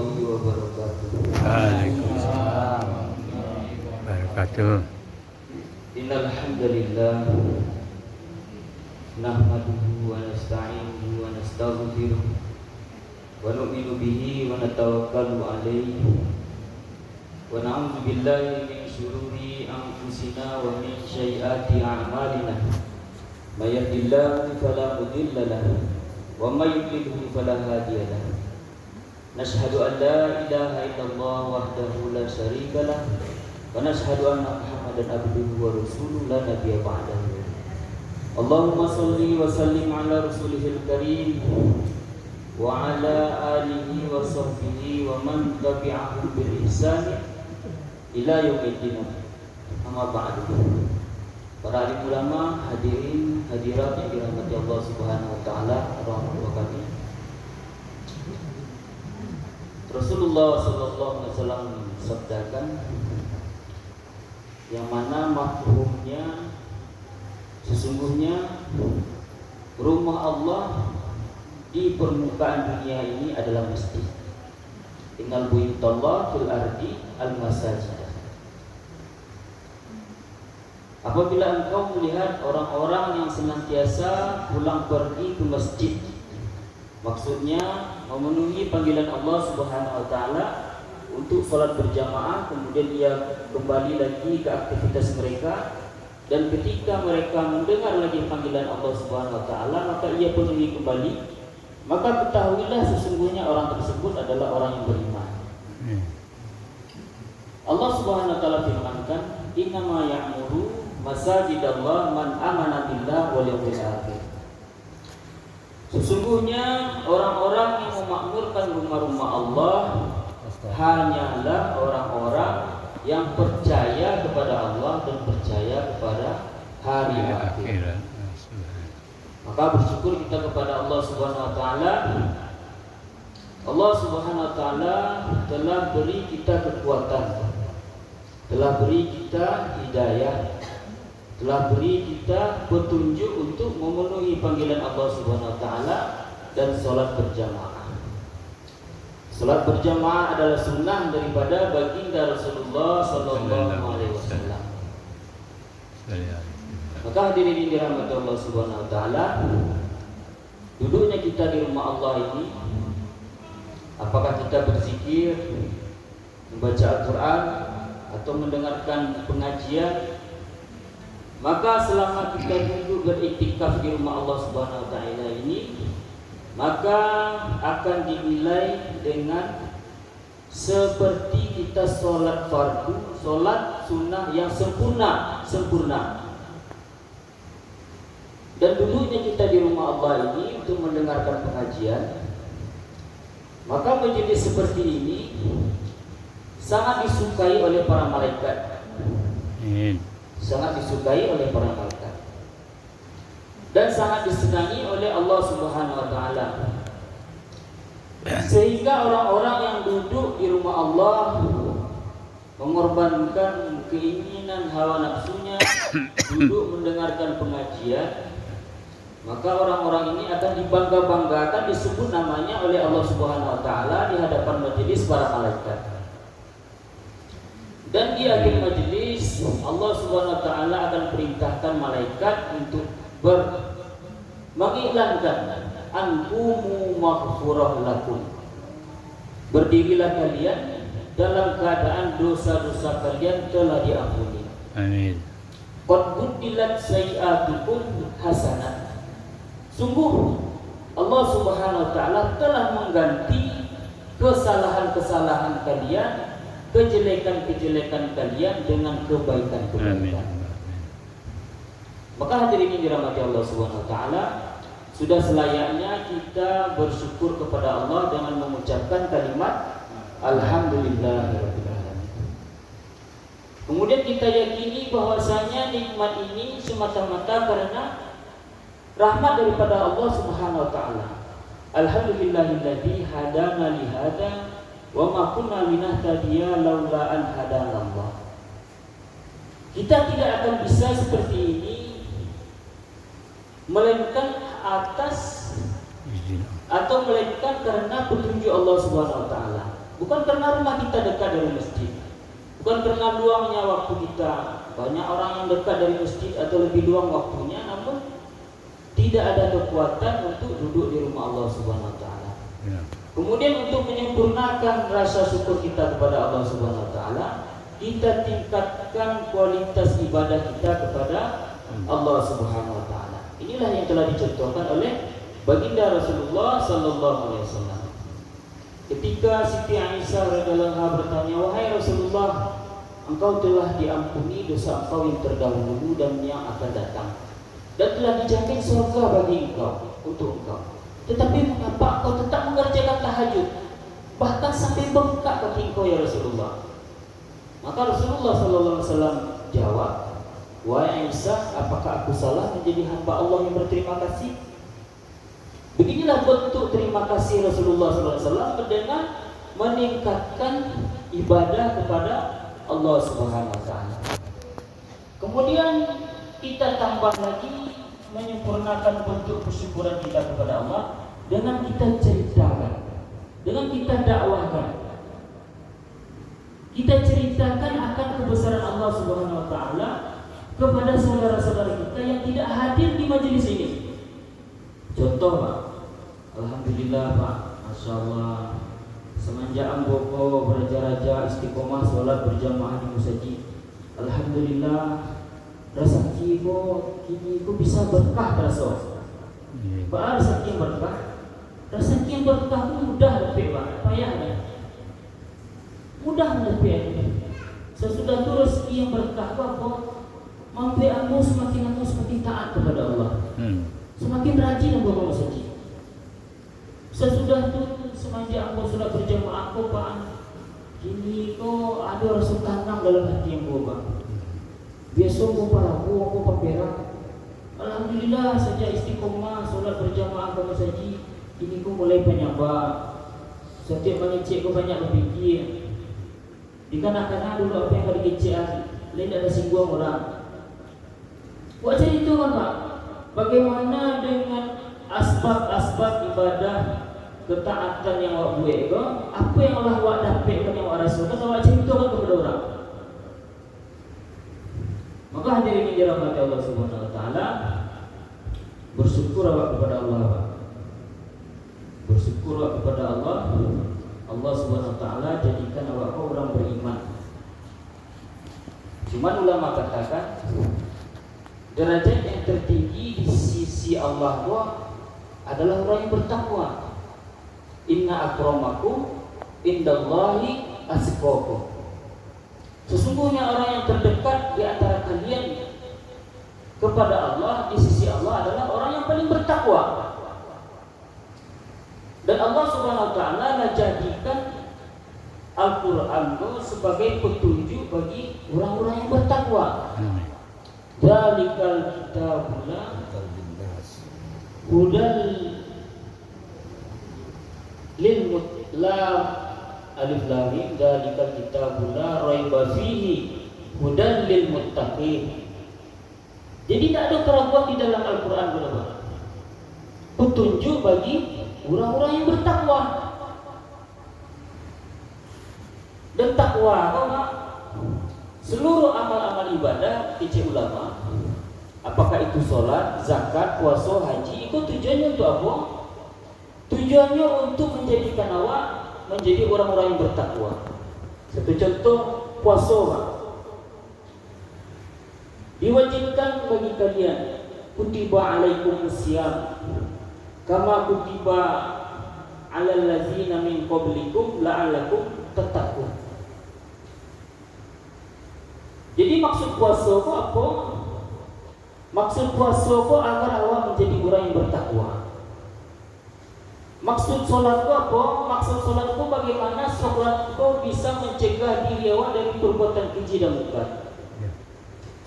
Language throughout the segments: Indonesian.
warahmatullahi wabarakatuh. Waalaikumsalam wabarakatuh. Innal hamdalillah nahmaduhu wa nasta'inuhu wa nastaghfiruh wa nu'minu bihi wa natawakkalu alayhi wa na'udzu billahi min shururi anfusina wa min sayyiati a'malina. May yahdihillahu fala mudilla lahu wa may yudlil fala hadiya lahu. Nashhadu an la ilaha illallah wahdahu la syarika lah wa nashhadu anna Muhammadan abduhu wa rasuluhu la nabiyya ba'dahu. Allahumma shalli wa sallim ala rasulihil karim wa ala alihi wa sahbihi wa man tabi'ahum bil ihsan ila yaumiddin. Amma ba'du. Para alim ulama, hadirin hadirat yang dirahmati Allah Subhanahu wa taala, rahmatullah kami. Rasulullah sallallahu alaihi wasallam sabdakan, yang mana mafhumnya sesungguhnya rumah Allah di permukaan dunia ini adalah masjid. Innal buyutallah fil ardi al masajid. Apabila engkau melihat orang-orang yang senantiasa pulang pergi ke masjid, maksudnya memenuhi panggilan Allah Subhanahu wa taala untuk sholat berjamaah, kemudian ia kembali lagi ke aktivitas mereka, dan ketika mereka mendengar lagi panggilan Allah Subhanahu wa taala maka ia penuhi kembali, maka ketahuilah sesungguhnya orang tersebut adalah orang yang beriman. Allah Subhanahu wa taala firmankan, innama ya'muru masajidallah man amana billah wal yawmil akhir. Sesungguhnya orang-orang yang memakmurkan rumah-rumah Allah hanyalah orang-orang yang percaya kepada Allah dan percaya kepada hari akhir. Maka bersyukur kita kepada Allah Subhanahu wa taala. Allah Subhanahu wa taala telah beri kita kekuatan, telah beri kita hidayah, telah beri kita petunjuk untuk memenuhi panggilan Allah Subhanahu wa taala dan sholat berjamaah. Sholat berjamaah adalah sunnah daripada baginda Rasulullah sallallahu alaihi wasallam. Maka hadirin yang dirahmati Allah Subhanahu wa taala, duduknya kita di rumah Allah ini, apakah kita berzikir, membaca Al-Qur'an atau mendengarkan pengajian, maka selama kita duduk beriktikaf di rumah Allah Subhanahu wa taala ini, maka akan dinilai dengan seperti kita sholat fardu, sholat sunnah yang sempurna. Dan duduknya kita di rumah Allah ini untuk mendengarkan pengajian, maka majelis seperti ini sangat disukai oleh para malaikat. Sangat disukai oleh para malaikat dan sangat disenangi oleh Allah Subhanahu wa taala. Sehingga orang-orang yang duduk di rumah Allah mengorbankan keinginan hawa nafsunya duduk mendengarkan pengajian, maka orang-orang ini akan dibangga-banggakan, disebut namanya oleh Allah Subhanahu wa taala di hadapan majelis para malaikat. Dan di akhir majelis Allah Subhanahu wa taala akan perintahkan malaikat untuk mengiklankan ankumu maghfurah lakum. Berdirilah kalian dalam keadaan dosa-dosa kalian telah diampuni. Amin. Qad buddilat sayi'atukum hasanat. Sungguh Allah Subhanahu wa taala telah mengganti kesalahan-kesalahan kalian, kejelekan-kejelekan kalian dengan kebaikan-kebaikan. Maka hadirin yang dirahmati Allah Subhanahu wa taala, sudah selayaknya kita bersyukur kepada Allah dengan mengucapkan kalimat alhamdulillahirabbil alamin. Kemudian kita yakini bahwasanya nikmat ini semata-mata karena rahmat daripada Allah Subhanahu wa taala. Alhamdulillahilladzi hadana li hada wa ma kunna linahtadiya laula an hadanallah. Kita tidak akan bisa seperti ini melainkan atas atau melainkan karena petunjuk Allah Subhanahu wa taala. Bukan karena rumah kita dekat dari masjid, bukan karena luangnya waktu kita. Banyak orang yang dekat dari masjid atau lebih luang waktunya, namun tidak ada kekuatan untuk duduk di rumah Allah Subhanahu wa taala. Ya. Kemudian untuk menyempurnakan rasa syukur kita kepada Allah Subhanahu wa taala, kita tingkatkan kualitas ibadah kita kepada Allah Subhanahu wa taala. Inilah yang telah dicontohkan oleh baginda Rasulullah sallallahu alaihi wasallam. Ketika Siti Aisyah radhiyallahu anha bertanya, "Wahai Rasulullah, engkau telah diampuni dosa engkau yang terdahulu dan yang akan datang, dan telah dijamin surga bagi engkau, untuk engkau. Tetapi mengapa engkau tetap mengerjakan tahajud, bahkan sampai bengkak kaki engkau ya Rasulullah?" Maka Rasulullah sallallahu alaihi wasallam jawab, "Wahai Aisyah, apakah aku salah menjadi hamba Allah yang berterima kasih?" Beginilah bentuk terima kasih Rasulullah SAW dengan meningkatkan ibadah kepada Allah Subhanahu Wa Taala. Kemudian kita tambah lagi menyempurnakan bentuk kesyukuran kita kepada Allah dengan kita ceritakan, dengan kita dakwahkan. Kita ceritakan akan kebesaran Allah Subhanahu Wa Taala kepada saudara-saudara kita yang tidak hadir di majelis ini. Contoh Pak, alhamdulillah Pak, Masya Allah, semenjak Amboko beraja-raja istiqomah sholat berjamaah di Musaji, alhamdulillah rezeki kini bisa berkah terasa. Pak rezeki berkah, rezeki berkah mudah lebih Pak, payahnya mudah lebih. Sesudah itu rezeki yang berkah apa? Mampu aku semakin taat kepada Allah. Semakin rajin aku masjid. Sesudah itu semenjak aku sudah berjamaah aku Pak, kini kok ada rasa tenang dalam hati yang Pak. Biasa aku paraku, aku pameran. Alhamdulillah sejak istiqomah solat berjamaah ke masjid, kini aku mulai penyabak. Setiap mengecek aku banyak berfikir. Dikanak-kanak dulu apa yang kali kecek, lain ada singgung orang. Buat cerita kan Pak, bagaimana dengan asbab-asbab ibadah ketaatan yang awak buat itu? Apa yang Allah awak dapatkan yang awak rasakan, awak ceritakan kepada orang. Maka hadirin yang dirahmati Allah Subhanahu Wa Taala, bersyukur awak kepada Allah Pak. Bersyukur awak kepada Allah. Allah Subhanahu Wa Taala jadikan awak orang beriman. Cuma ulama katakan derajat yang tertinggi di sisi Allah adalah orang yang bertakwa. Inna akramakum indallahi atqakum. Sesungguhnya orang yang terdekat di antara kalian kepada Allah di sisi Allah adalah orang yang paling bertakwa. Dan Allah Subhanahu Wa Taala jadikan Al-Quran sebagai petunjuk bagi orang-orang yang bertakwa. Dzalikal kitabuna hudal lil mutlam alif lam mim dzalikal kitabuna raiba fihi hudal lil muttaqin. Jadi tidak ada keraguan di dalam Al-Quran benar. Petunjuk bagi orang-orang yang bertakwa. Dan takwa seluruh amal-amal ibadah kecil ulama, apakah itu sholat, zakat, puasa, haji, itu tujuannya untuk apa? Tujuannya untuk menjadikan awak menjadi orang-orang yang bertakwa. Satu contoh puasa Pak. Diwajibkan bagi kalian, kutiba alaikumusiyam kama kutiba alal ladzina min qablikum la'allakum tattaqun. Jadi maksud puasa itu apa? Maksud puasa itu agar awak menjadi orang yang bertakwa. Maksud solat itu apa? Maksud solat itu bagaimana solat itu bisa mencegah diri awak dari perbuatan keji dan munkar.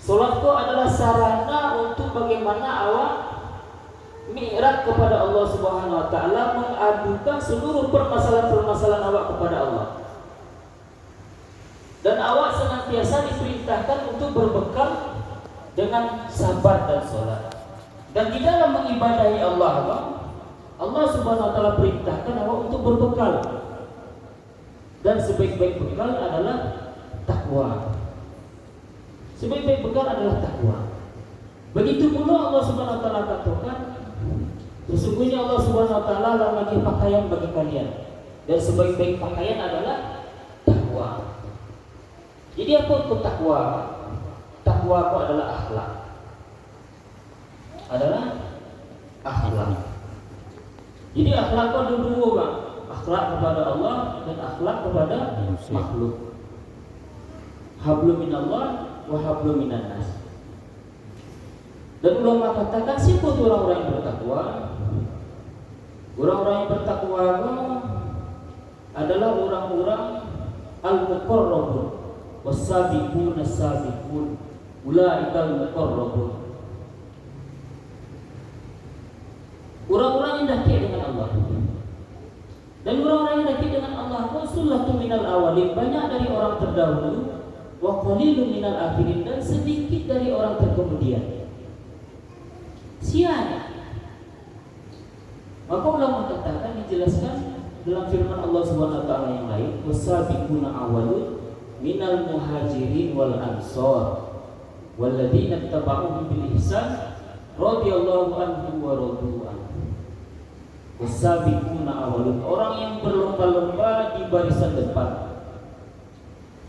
Solat itu adalah sarana untuk bagaimana awak mi'raj kepada Allah Subhanahu Wa Taala, mengadukan seluruh permasalahan-permasalahan awak kepada Allah. Dan awak senantiasa diperintahkan untuk berbekal dengan sabar dan sholat. Dan di dalam mengibadahi Allah Subhanahu Wa Taala perintahkan awak untuk berbekal Dan sebaik-baik bekal adalah takwa. Sebaik-baik bekal adalah takwa. Begitu pula Allah Subhanahu wa taala katakan, sesungguhnya Allah Subhanahu wa taala lah bagi pakaian bagi kalian. Dan sebaik-baik pakaian adalah takwa. Jadi apa itu takwa? Takwa itu adalah akhlak. Adalah akhlak. Jadi akhlak itu ada dua, Bang. Akhlak kepada Allah dan akhlak kepada makhluk. Hablum minallah wa hablum minan nas. Dan ulama katakan siapa itu orang-orang yang bertakwa? Orang-orang yang bertakwa adalah orang-orang al-muqarrabun was-sabiqun as-sabiqun ulaika al-muqarrabun. Orang-orang yang dekat dengan Allah. Dan orang-orang yang dekat dengan Allah sullatun minal awalin, banyak dari orang terdahulu, wa qalilun minal akhirin, dan sedikit dari orang terkemudian. Siapa? Maka ulama katakan, dijelaskan dalam firman Allah Subhanahu wa taala yang lain, wasabiquna awwalun minal muhajirin wal ansor walladzina tabauhum bil ihsan radhiyallahu anhum wa radu anhu. Wasabiquna awwalun, orang yang berlomba-lomba di barisan depan,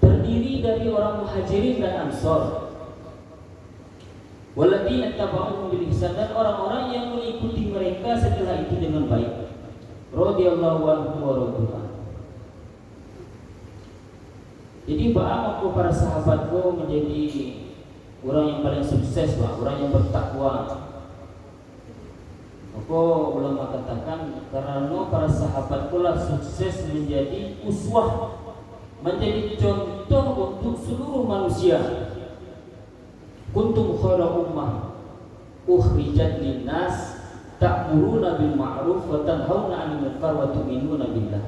terdiri dari orang muhajirin dan ansor. Walladzina tabauhum bil ihsan, dan orang-orang yang mengikuti mereka setelah itu dengan baik. Radhiyallahu anhu wa radu anhu. Jadi aku para sahabatku menjadi orang yang paling sukses, orang yang bertakwa. Maka ulama katakan karena para sahabatku lah sukses menjadi uswah, menjadi contoh untuk seluruh manusia. Kuntum khaira ummah ukhrijat linnas ta'muruna bil ma'ruf wa tanhauna 'anil munkar wa tu'minuna billah.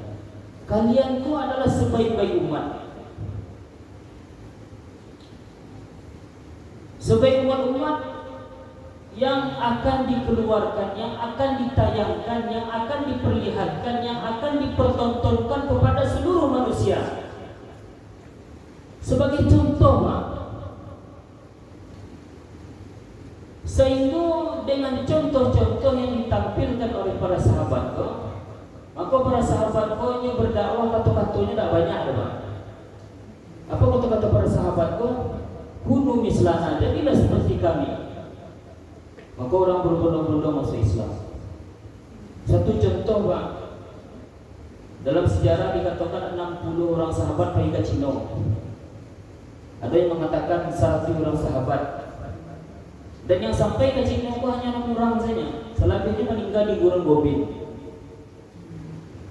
Kalian itu adalah sebaik-baik umat. Sebaik-baik umat yang akan dikeluarkan, yang akan ditayangkan, yang akan diperlihatkan, yang akan dipertontonkan kepada seluruh manusia. Sebagai contoh, Pak. Sehingga dengan contoh-contoh yang ditampilkan oleh para sahabatku, maka para sahabatku yang berdakwah kata-katanya tidak banyak, Pak. Apa kata-kata para sahabatku? Kunu mislana, jadilah seperti kami. Maka orang berbondong-bondong masuk Islam. Satu contoh, Pak. Dalam sejarah dikatakan 60 orang sahabat pergi ke Cina. Ada yang mengatakan 1 orang sahabat. Dan yang sampai ke Cina itu hanya 6 orang saja. Selebihnya meninggal di Gurun Gobind.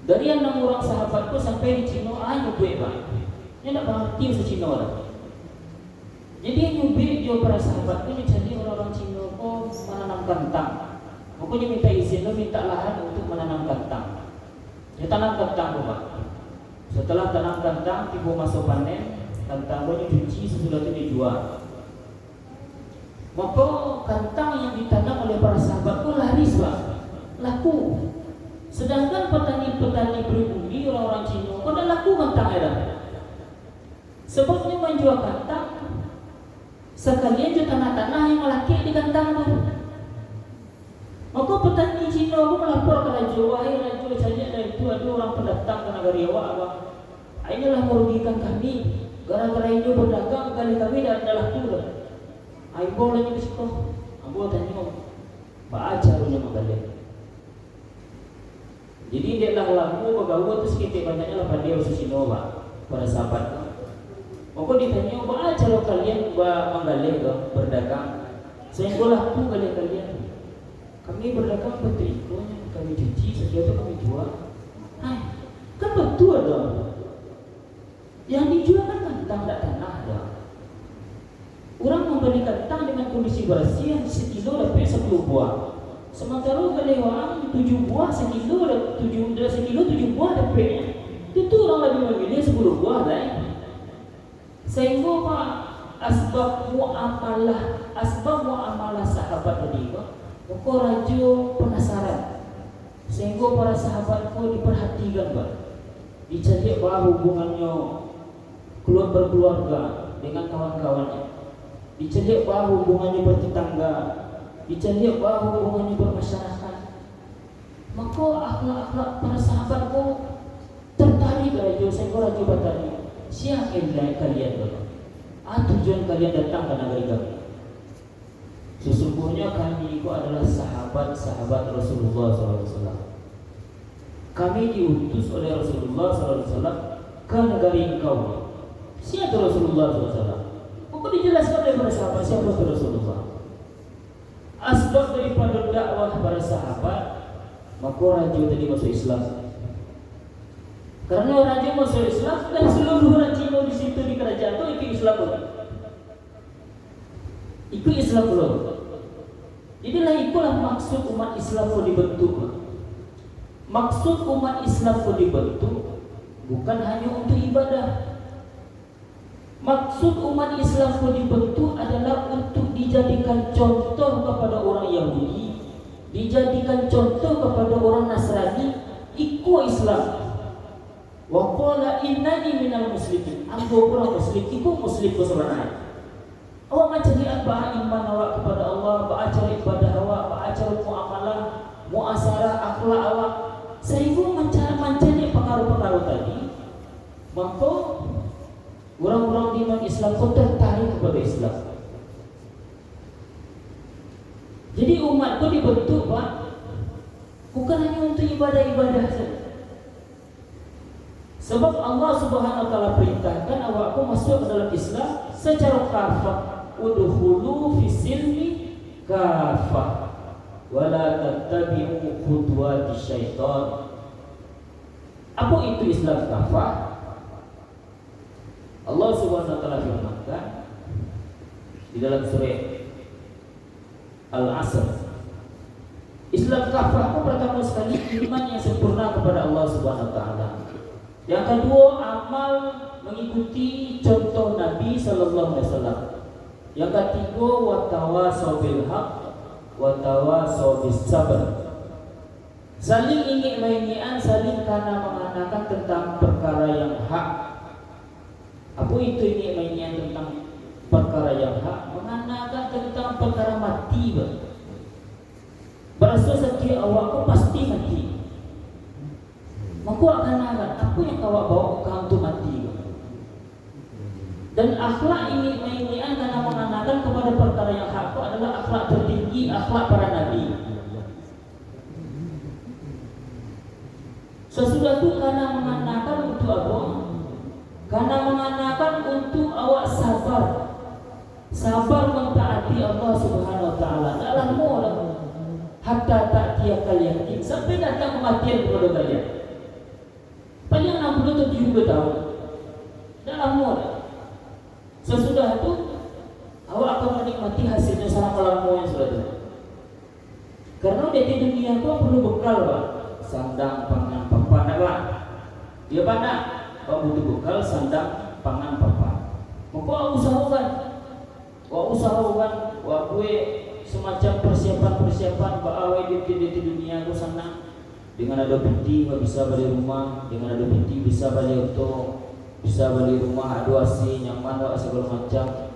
Dari yang 6 orang sahabat itu sampai di Cina, nyubik, Pak. Dia tidak mengerti bahasa Cina lah. Jadi yang nyubik dia para sahabat itu mencari orang-orang Cina menanam kentang. Pokoknya minta izin, minta lahan untuk menanam kentang. Dia tanam kentang, Pak. Setelah tanam kentang, tiba masa panen, kentangnya dicuci, sesudah itu dijual. Maka kentang yang ditanam oleh para sahabat itu laris, Pak, laku. Sedangkan petani-petani pribumi orang-orang Cina kok tidak laku kentang ada. Sebabnya menjual kentang sekalian juga tanah-tanah yang melaki di kentang itu. Maka petani Cina itu melapor ke raja, wahai raja, saja dari itu ada orang pendatang ke negara Jawa, Abang. Inilah merugikan kami. Gara-gara ini berdagang kali kami tidak ada laku dah. Aibo lagi ke situ. Abu tanya, baca punya kalian. Jadi dia lah lamu bergaul tu sekitar banyaknya lah pandai bahasa Cina, Pak, para sahabat. Maka ditanya, baca lo kalian menggalih ke berdagang. Saya bolah tu kalian. Kami berdagang betrikonya, kami cuci, sesudah itu kami jual. Kan betul dong. Yang dijual kan kentang tak tanah dah. Orang membeli kentang dengan kondisi bersih yang sekilo dapat 10 buah. Sementara kelewaan 7 buah sekilo ada 7 buah dapat. Itu orang lagi memilih 10 buah dah. Sehingga Pak, asbab muamalah sahabat tadi, maka raja penasaran. Sehingga para sahabat diperhatikan, Pak. dicari apa hubungannya berkeluarga dengan kawan-kawannya, dicari apa hubungannya bertetangga, dicari apa hubungannya bermasyarakat. Maka akhlak-akhlak para sahabat kok tertarik aja, saya kok raja tertarik. Siapa kalian dulu? Tujuan kalian datang ke negeri kami. Sesungguhnya kami itu adalah sahabat-sahabat Rasulullah SAW. Kami diutus oleh Rasulullah SAW ke negeri engkau. Siapa Rasulullah SAW? Maka dijelaskan oleh para sahabat siapa Rasulullah. Asbab daripada dakwah para sahabat, maka raja tadi masuk Islam. Karena raja masuk Islam dan seluruh raja di situ di kerajaan itu ikut Islam pun. Ikut Islam pun. Inilah itulah maksud umat Islam pun dibentuk. Maksud umat Islam pun dibentuk bukan hanya untuk ibadah. Maksud umat Islam pun dibentuk adalah untuk dijadikan contoh kepada orang Yahudi, dijadikan contoh kepada orang Nasrani, ikut Islam. Wa qala innani minal muslimin. Aku orang muslim, ikut muslim sebenarnya. Awak macam ni apa iman awak kepada Allah, baca ibadah awak, baca muamalah, muasarah akhlak awak. Sehingga macam ni pengaruh-pengaruh tadi. Maka orang-orang di non-Islam pun tertarik kepada Islam. Jadi umat pun dibentuk, Pak, bukan hanya untuk ibadah-ibadah saja. Sebab Allah Subhanahu wa taala perintahkan awakku masuk ke dalam Islam secara kafah. Udkhulu fi silmi kafah wa la tattabi'u khutuwati syaitan. Apa itu Islam kafah? Allah Subhanahu wa taala firmankan di dalam surah Al-Asr, Islam kafah itu pertama sekali iman yang sempurna kepada Allah Subhanahu wa taala. Yang kedua, amal mengikuti contoh Nabi sallallahu alaihi wasallam. Yang ketiga, watawasau bil haq, watawasau bis sabr. Saling ingin-inginan, saling karena mengatakan tentang perkara yang hak. Apa itu ingin-inginan tentang perkara yang hak? Mengatakan tentang perkara mati. Berasa setiap awak pasti mati. Maka akan apa yang awak bawa ke untuk mati. Dan akhlak ini karena mengatakan kepada perkara yang hak itu adalah akhlak tertinggi, akhlak para nabi. Sesudah itu karena mengatakan untuk apa? Karena mengatakan untuk awak sabar. Sabar mentaati Allah Subhanahu wa taala. Tak lama lah. Hatta ta'tiya kalian sampai datang kematian kepada kalian. Paling 60-70 tahun. Dah lama dah. Sesudah itu awak akan menikmati hasilnya selama-lamanya yang sudah itu. Karena di dunia itu perlu bekal, Pak. Sandang, pangan, papan, apa? Dia pandang, kau butuh bekal, sandang, pangan, papan. Maka usahakan, gue semacam persiapan bahawa di dunia itu sana. Dengan ada peti bisa beli rumah, dengan ada peti bisa beli auto, bisa beli rumah, ada AC, nyaman, ada segala macam.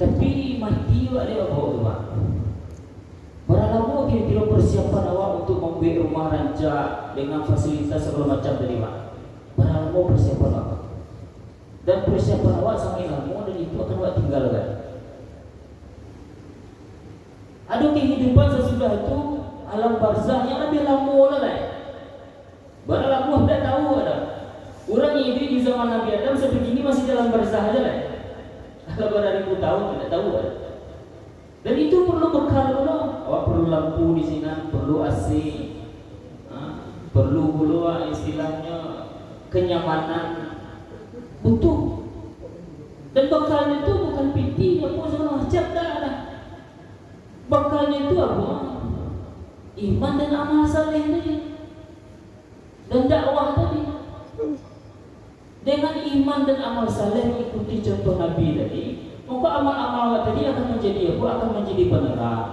Tapi mati awak dia bawa tu, Pak. Berapa lama kira-kira persiapan awak untuk membeli rumah rancak dengan fasilitas segala macam tadi, Pak? Berapa lama persiapan awak? Dan persiapan awak sangat lama dan itu akan awak tinggalkan. Ada kehidupan sesudah itu alam barzah yang lebih lama lah. Berapa lama dah tahu ada. Orang yang hidup di zaman Nabi Adam sebegini masih dalam barzah aja lah. Kalau beribu tahun tidak tahu kan. Dan itu perlu bekal dulu. Awak perlu lampu di sini, perlu AC, perlu istilahnya kenyamanan, butuh. Dan bekalnya itu bukan piti, apa segala macam dah ada. Bekalnya itu apa? Iman dan amal saleh tadi, dan dakwah tadi. Dengan iman dan amal saleh mengikuti contoh Nabi tadi, maka amal-amal tadi akan menjadi apa? Akan menjadi penerang.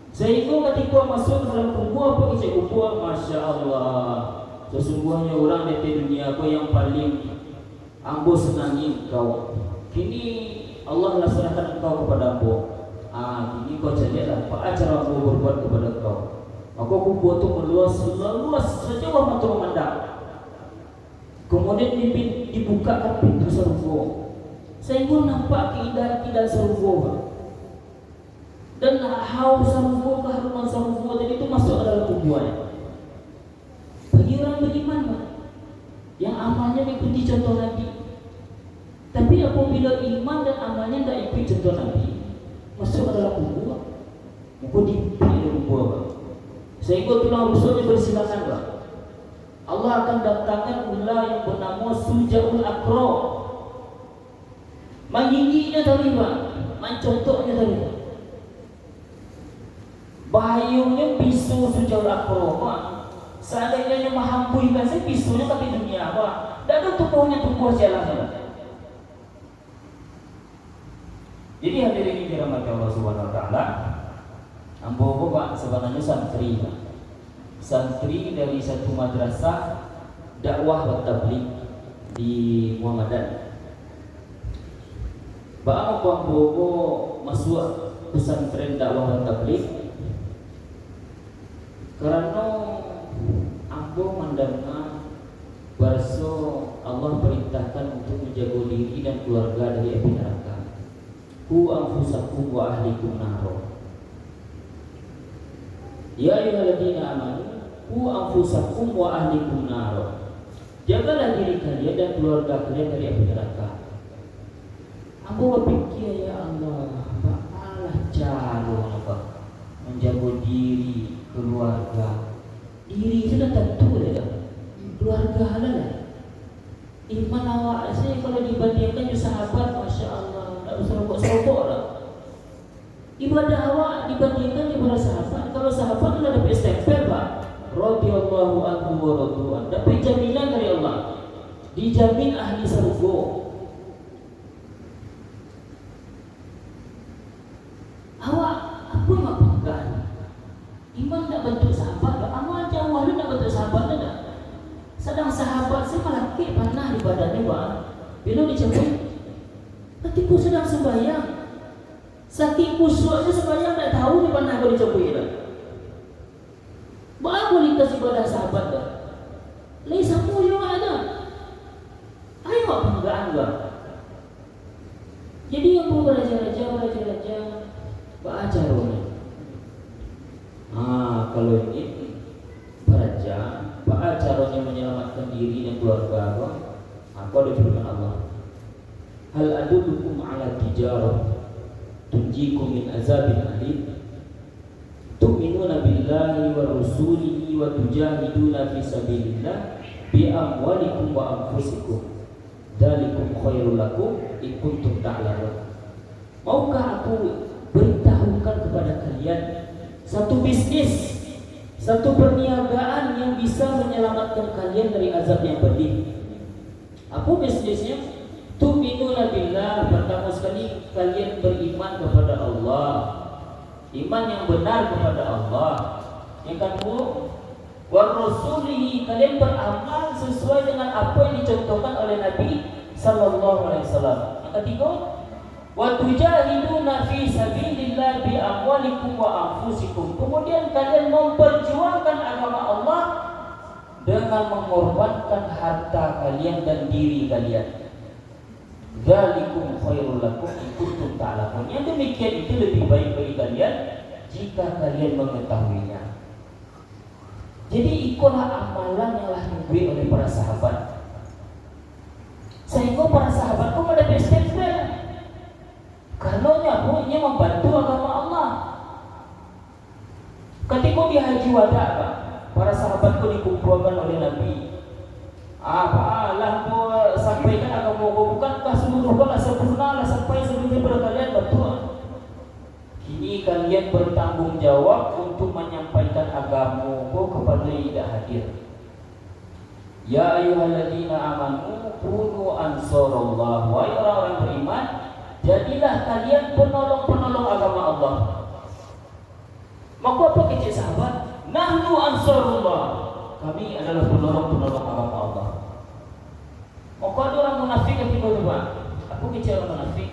Sehingga ketika masuk dalam kubur, apa isi kubur? Masya Allah, sesungguhnya orang di dunia aku yang paling ambo senangi engkau. Kini Allah lah serahkan engkau kepada ambo. Kini kau jadilah apa acara ambo berbuat kepada engkau. Maka aku buat tu meluas sejauh mata memandang. Kemudian dibukakan pintu surga. Saya pun nampak keindahan surga. Dan haus surga, keharuman surga tadi itu masuk ke dalam tubuhnya. Bagi orang beriman, yang amalnya mengikuti contoh Nabi. Tapi apabila iman dan amalnya tidak ikut contoh Nabi, masuk ke dalam tubuh, maka dipilih tubuh. Sehingga tulang rusuknya bersilangan, Pak. Allah akan datangkan ular yang bernama Sujaul Akro. Menginginya tadi, Pak. Mencontohnya tadi. Bahayanya pisau Sujaul Akro, Pak. Seandainya menghambuikan saya pisaunya tapi dunia, Pak. Dan ada tubuhnya tubuh jalan, Pak. Jadi hadirin ini dirahmati Allah Subhanahu wa taala. Ambo Pak sebenarnya santri, Pak. Santri dari satu madrasah dakwah wa tabligh di Muhammadan. Ba ambo masuk pesantren dakwah wa tabligh karena ambo mendengar bahwa Allah perintahkan untuk menjaga diri dan keluarga dari api neraka. Ku anfusakum wa ahlikum naro. Ya ayyuhalladzina amanu ku anfusakum wa ahlikum naro. Jagalah diri kalian dan keluarga kalian dari api neraka. Ambo berpikir, ya Allah, bagaimana cara apa menjaga diri, keluarga. Diri sudah tentu dah. Keluarga halal. Iman awak saya kalau dibandingkan dengan sahabat, masya Allah, tak serobok-serobok lah. Ibadah awak dibandingkan dengan sahabat. Kalau sahabat sudah dapat stempel, Pak. Radhiyallahu anhu wa radhuan. Dapat jaminan dari Allah. Dijamin ahli surga. Awak apa yang banggaan? Iman tak bentuk sahabat, amal jawab tak bentuk sahabat dah. Sedang sahabat saya malah panah di badannya, Pak. Bila dicabut, ketika sedang sembahyang, saking khusyuknya sembahyang tak tahu di panah kalau dicabut dah. Bahawa kualitas ibadah sahabat dah. Lain siapa yang ada? Ayo banggaan dah. Jadi yang pun raja-raja beracaranya. Kalau ini raja caranya menyelamatkan diri dan keluarga apa ada firman Allah, hal adullukum ala tijarah tunjikum min azabin alim tu'minuna billahi wa rusulihi wa tujahiduna fi sabilillah bi amwalikum wa anfusikum dzalikum khairul lakum in kuntum ta'lamun. Maukah aku beritahukan kepada kalian satu bisnis, satu perniagaan yang bisa menyelamatkan kalian dari azab yang pedih. Apa bisnisnya? Tu'minuna billah, pertama sekali kalian beriman kepada Allah. Iman yang benar kepada Allah. Yang kedua, wa rasulihi, kalian beramal sesuai dengan apa yang dicontohkan oleh Nabi sallallahu alaihi wasallam. Yang ketiga, wa tujahiduna fi sabilillah bi amwalikum wa anfusikum. Kemudian kalian memperjuangkan agama Allah dengan mengorbankan harta kalian dan diri kalian. Dzalikum khairul lakum in kuntum ta'lamun. Yang demikian itu lebih baik bagi kalian jika kalian mengetahuinya. Jadi ikutlah amalan yang telah diberi oleh para sahabat. Sehingga para sahabat pun ada istighfar. Karenanya punya membantu agama Allah. Ketika di haji wada, para sahabat pun dikumpulkan oleh Nabi. Apalah kau sampaikan agama kau, bukankah seluruh bala sempurna lah sampai sebelum berkalian betul. Kini kalian bertanggung jawab untuk menyampaikan agama kau kepada yang tidak hadir. Ya ayyuhalladzina amanu kunu ansarullah. Wahai orang-orang beriman, jadilah kalian penolong-penolong agama Allah. Maka apa kecil sahabat? Nahnu ansarullah. kami adalah penolong-penolong agama Allah. Mau kau ada orang munafik ketika itu Pak? Aku bicara munafik.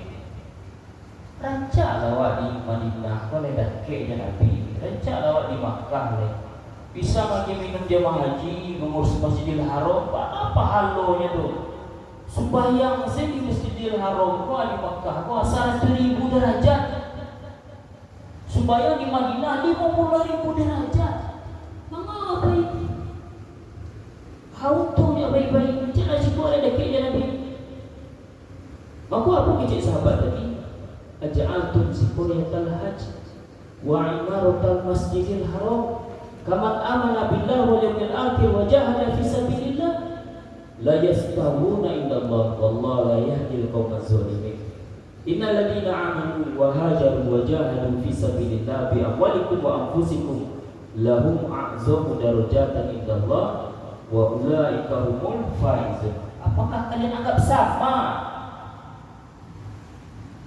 Rancak lawak di Madinah, kau ledak ke Nabi. Rancak lawak di Makkah le. Bisa bagi minum jamaah haji, mengurus Masjidil Haram, apa halonya tu? Sembahyang saya di Masjidil Haram, kau di Makkah, kau asal 1000 derajat. Sembahyang di Madinah 50.000 derajat. Mengapa itu? Hautunya baik-baik, jangan situ ada dekat Nabi. Maka apa kecik sahabat tadi? Aja'altum siqayatal hajj wa imaratal Masjidil Haram kaman amana billah wal yawmil akhir wa jahada fi sabilillah la yastawuna indallah wallahu la yahdil qaumadz zalimin. Innal ladzina amanu wa hajaru wa jahadu fi sabilillah bi amwalikum wa anfusikum lahum a'zamu darajatan indallah wa ulaika humul faizun. Apakah kalian anggap sama?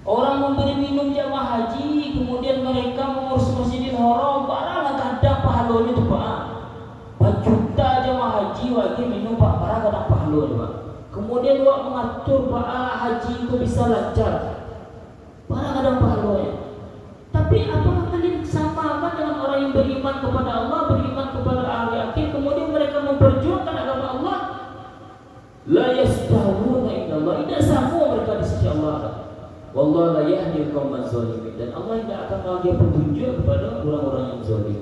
Orang memberi minum jamaah haji, kemudian mereka mengurus Masjidil Haram, barang kadang pahalanya tu Pak. Berjuta jamaah haji wajib minum Pak, barang kadang pahalanya Pak. Kemudian wak mengatur Pak haji itu bisa lancar, barang kadang pahalanya. Tapi apakah kalian samakan dengan orang yang beriman kepada Allah, beriman kepada hari akhir, kemudian mereka memperjuangkan agama Allah? La yastawuna indallah, tidak sama mereka di sisi Allah. Wallahu la yahdil qaumadz zalimin, dan Allah tidak akan memberi petunjuk kepada orang-orang yang zalim.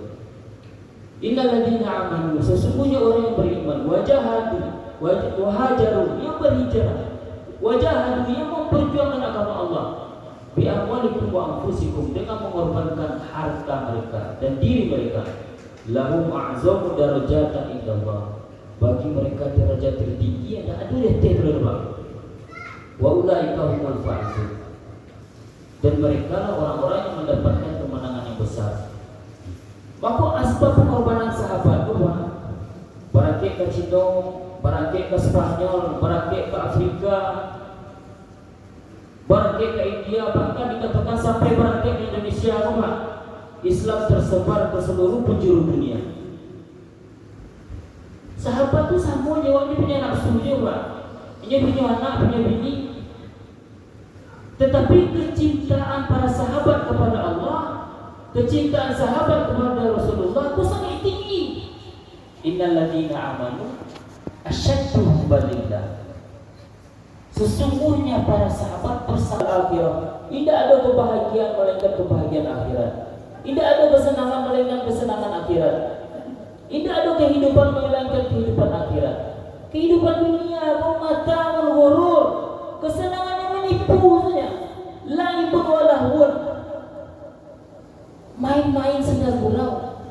Innal ladzina amanu, sesungguhnya orang yang beriman, wajahadu wahajaru, yang berhijrah, wajahadu, yang memperjuangkan agama Allah, bi amwalikum wa anfusikum, dengan mengorbankan harta mereka dan diri mereka, lahum a'zamu darajatan indallah, bagi mereka derajat tertinggi yang ada di terhadap wa ulaika humul faizun, dan mereka lah orang-orang yang mendapatkan kemenangan yang besar. Maka asbab pengorbanan sahabat itu berakik ke Cina, berakik ke Spanyol, berakik ke Afrika, berakik ke India, bahkan dikatakan sampai berakik ke Indonesia. Islam tersebar ke seluruh penjuru dunia. Sahabat itu sama jawab, dia punya anak suju Pak, dia punya anak, punya bini. Tetapi kecintaan para sahabat kepada Allah, kecintaan sahabat kepada Rasulullah itu sangat tinggi. Innal ladzina amanu asyaddu hubban lillah. Sesungguhnya para sahabat bersama akhirat. Tidak ada kebahagiaan melainkan kebahagiaan akhirat. Tidak ada kesenangan melainkan kesenangan akhirat. Tidak ada kehidupan melainkan kehidupan akhirat. Kehidupan dunia mata'ul ghurur, kesenangan yang menipu saja. Laibun walahun, main-main sedang gurau.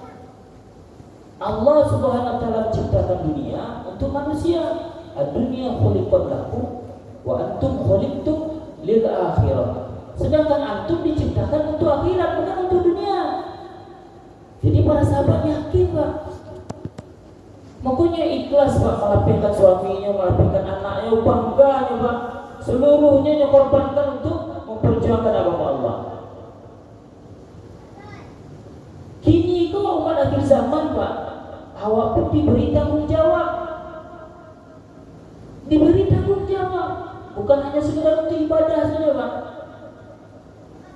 Allah Subhanahu wa taala menciptakan dunia untuk manusia. Ad-dunya khuliqat lakum wa antum khuliqtum lil akhirah. Sedangkan antum diciptakan untuk akhirat, bukan untuk dunia. Jadi para sahabat yakin Pak. Makanya ikhlas Pak, melapihkan suaminya, melapihkan anaknya, bangganya Pak. Seluruhnya yang korbankan untuk memperjuangkan agama Allah. Kini kau umat akhir zaman Pak, awak pun diberi tanggung jawab. Diberi tanggung jawab, bukan hanya sekedar untuk ibadah saja Pak.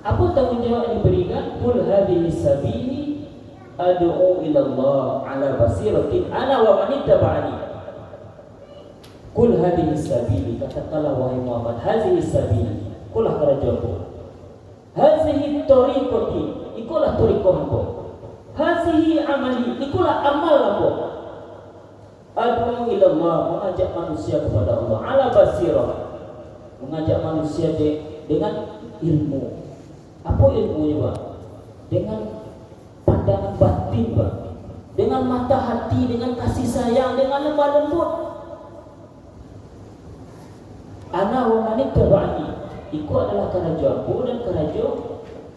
Apa tanggung jawab yang diberikan? Qul hadhihi sabili ad'u ila Allah ala basiratin ana wa man ittaba'ani. Qul hadhihi sabili, katakanlah wahai Muhammad, hadhihi sabili, ikulah kerajaanku. Hadhihi tariqati, ikulah tariqahku. Hadhihi amali, ikulah amal aku. Ad'u ila Allah, mengajak manusia kepada Allah ala basirah, mengajak manusia dengan ilmu. Apa ilmunya Pak? Dengan pandangan batin Pak, dengan mata hati, dengan kasih sayang, dengan lemah lembut. Ana wa man ittaba'ani, iku adalah kerajaanku dan kerajaan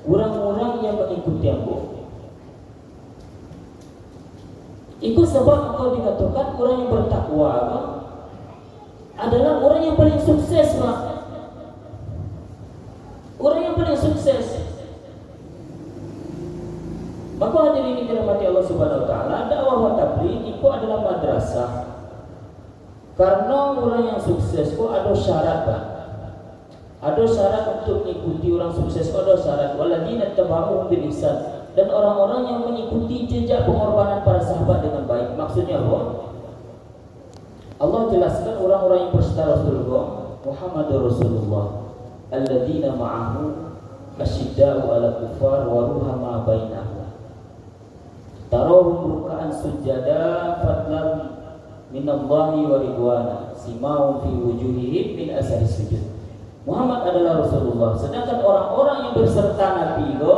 orang-orang yang mengikuti aku. Iku sebab engkau dikatakan orang yang bertakwa adalah orang yang paling sukses Pak. Orang yang paling sukses. Maka hadirin ini dirahmati Allah Subhanahu wa taala, dakwah wa tabligh itu adalah madrasah. Karena orang yang sukses itu ada syarat, Pak. Ada syarat untuk mengikuti orang sukses, ada syarat waladina tabauhum bil ihsan, dan orang-orang yang mengikuti jejak pengorbanan para sahabat dengan baik. Maksudnya apa? Allah jelaskan orang-orang yang berserta Rasulullah Muhammadur Rasulullah alladzina ma'ahu asyidda'u 'alal kuffar wa ruhama bainahum tarahum ruk'an sujada fadlan minallahi wa ridwana simahum fi wujuhihim min asari sujud. Muhammad adalah Rasulullah, sedangkan orang-orang yang berserta Nabi itu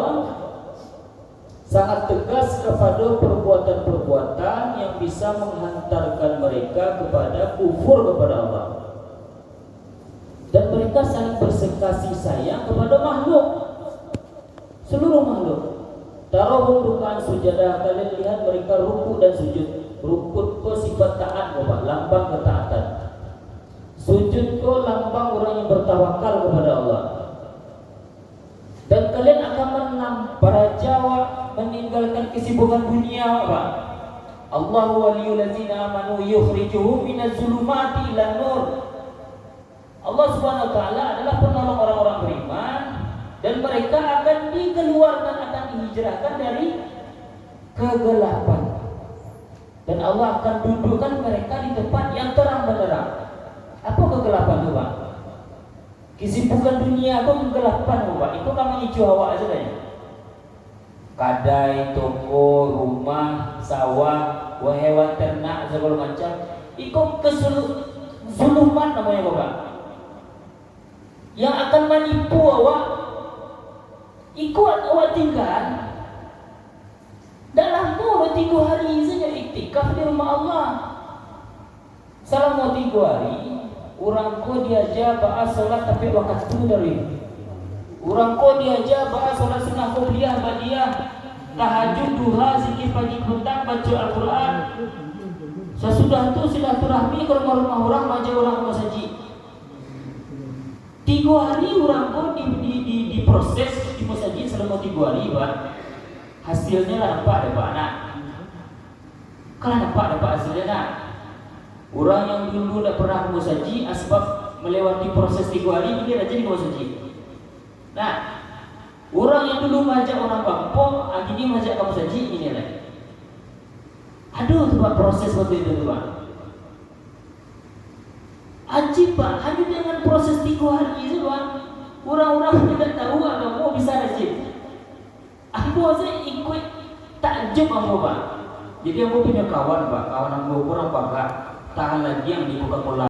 sangat tegas kepada perbuatan-perbuatan yang bisa menghantarkan mereka kepada kufur kepada Allah. Dan mereka saling bersekasih sayang kepada makhluk, seluruh makhluk. Tarahum ruk'an sujadah, kalian lihat mereka ruku dan sujud. Ruku itu sifat taat, Bapak, lambang ketaatan. Sujud itu lambang orang yang bertawakal kepada Allah. Dan kalian akan menang para Jawa meninggalkan kesibukan dunia, Pak. Allahu waliyul ladzina amanu yukhrijuhum minaz zulumati ilan nur. Allah Subhanahu wa taala adalah penolong orang-orang beriman, dan mereka akan dikeluarkan, akan dihijrahkan dari kegelapan. Dan Allah akan dudukkan mereka di tempat yang terang benderang. Apa kegelapan itu, Pak? Kesibukan dunia itu kegelapan, Pak. Itu kan mengicu hawa saja. Kadai, toko, rumah, sawah, hewan ternak, segala macam. Itu kesuluman namanya, Bapak. Yang akan menipu awak, ikut awak tinggal dalam 3 hari saja iktikaf di rumah Allah. Selama 3 hari, orang ko diajar bahas solat tapi waktu dari. Orang ko diajar bahas solat sunnah qobliyah, ba'diyah, tahajud, duha, zikir pagi petang, baca Al-Quran. Sesudah itu silaturahmi ke rumah-rumah orang, baca orang ke masjid. 3 hari orang ko diproses di masjid selama 3 hari, Pak. Hasilnya lah nampak, Pak anak. Kalau nampak hasilnya, nak. Orang yang dulu tidak pernah ke masjid, asbab melewati proses 3 hari ini dia jadi ke masjid. Nah, orang yang dulu ngajak orang kampung, akhirnya ngajak ke masjid ini lah. Aduh, tuh Pak, proses waktu itu, Pak. Ajib, Pak, hanya dengan proses 3 hari itu, Pak. Orang-orang tidak tahu agama bisa rajin. Aku aja ikut takjub aku, Pak. Jadi aku punya kawan, Pak, kawan aku kurang pakai tahan lagi yang dibuka pola.